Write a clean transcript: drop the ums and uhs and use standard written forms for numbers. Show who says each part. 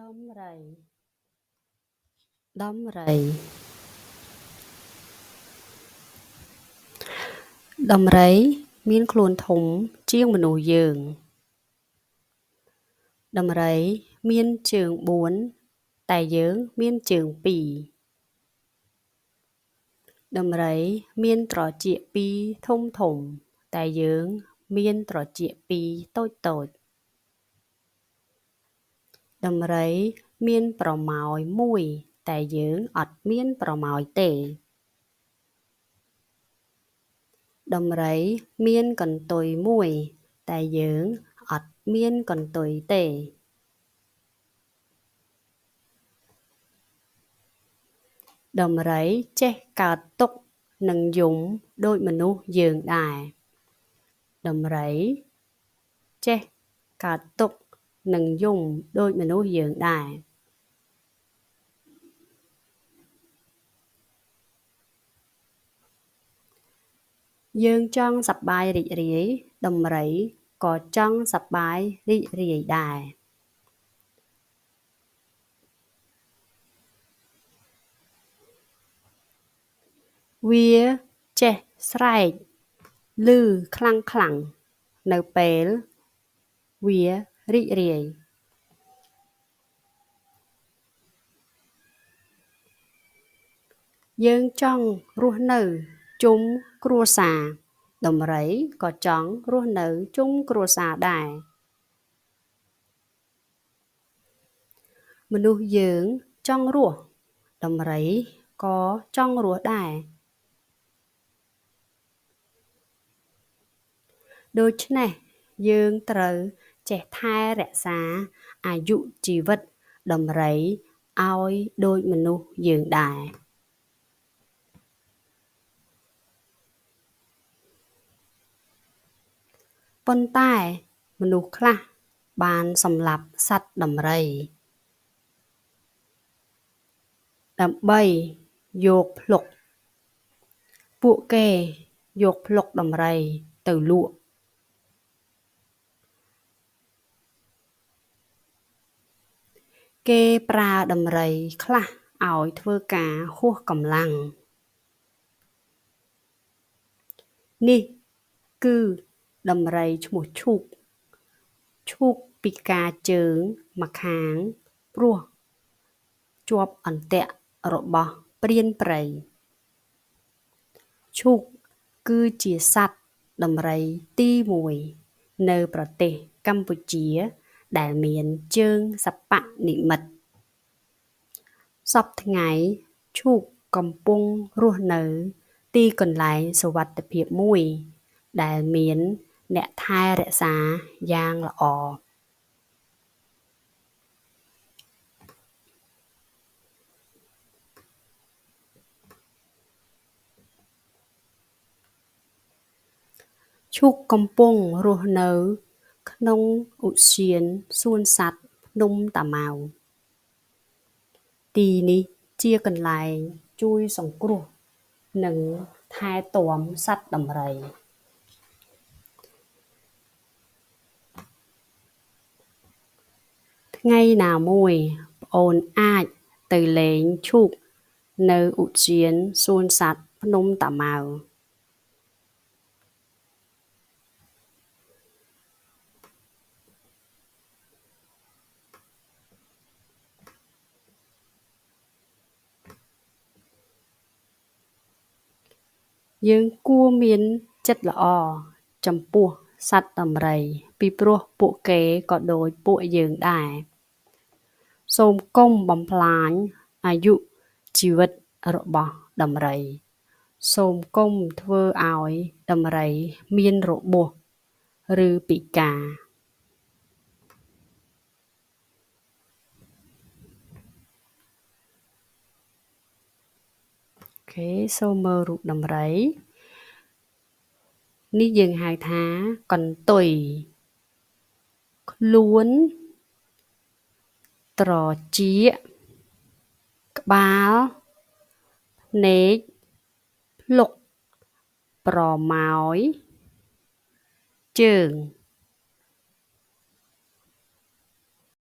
Speaker 1: ដំរី ដំរី ដំរីមានខ្លួនធំជាងមនុស្សយើង ដំរីមានជើង 4 តែយើងមានជើង 2 ដំរីមានត្រចៀក 2 ធំៗ តែយើងមានត្រចៀក 2 តូចៗ ដំរីមានប្រមោយ 1 តែយើងអត់មានប្រមោយទេ ដំរីមានកន្ទុយ 1 តែយើងអត់មានកន្ទុយទេ ដំរីចេះកើតទុក្ខនិងយំដូចមនុស្សយើងដែរ ដំរីចេះកើតទុក្ខនិងយំដូចមនុស្សយើងដែរ យើងចង់សប្បាយរីករាយ ដំរីក៏ចង់សប្បាយរីករាយដែរ វាចេះស្រែកឮខ្លាំងៗនៅពេលវារីករាយ យើងចង់រស់នៅជុំគ្រួសារ ដំរីក៏ចង់រស់នៅជុំគ្រួសារដែរ មនុស្សយើងចង់រស់ ដំរីក៏ចង់រស់ដែរ ដូច្នេះយើងត្រូវចេះថែរក្សាអាយុជីវិតដំរីឲ្យដូចមនុស្សយើងដែរ ប៉ុន្តែមនុស្សខ្លះបានសម្លាប់សត្វដំរី ដើម្បីយកភ្លុក ពួកគេយកភ្លុកដំរីទៅលក់ គេប្រើដំរីខ្លះឲ្យធ្វើការហួសកម្លាំង នេះគឺដំរីឈ្មោះឈូក ឈូកពិការជើងម្ខាង ព្រោះជាប់អន្ទាក់របស់ព្រានព្រៃ ឈូកគឺជាសត្វដំរីទី 1 នៅប្រទេសកម្ពុជា ដែលមានជើងសិប្បនិម្មិត សព្វថ្ងៃ ឈូកកំពុងរស់នៅទីកន្លែងសុវត្ថិភាពមួយ ដែលមានអ្នកថែរក្សាយ៉ាងល្អ ឈូកកំពុងរស់នៅក្នុងឧទ្យានសួនសត្វភ្នំតាម៉ៅ ទីនេះជាកន្លែងជួយសង្គ្រោះនិងថែទាំសត្វដំរី ថ្ងៃណាមួយប្អូនអាចទៅលេងឈូកនៅឧទ្យានសួនសត្វភ្នំតាម៉ៅ យើងគួរមានចិត្តល្អចំពោះសត្វដំរី ពីព្រោះពួកគេក៏ដូចពួកយើងដែរ សូមកុំបំផ្លាញអាយុជីវិតរបស់ដំរី សូមកុំធ្វើឲ្យដំរីមានរបួស ឬពិការ សូមមើលរូបដំរី នេះយើងហៅថាកន្ទុយ ខ្លួន ត្រចៀក ក្បាល ភ្នែក ភ្លុក ប្រមោយ ជើង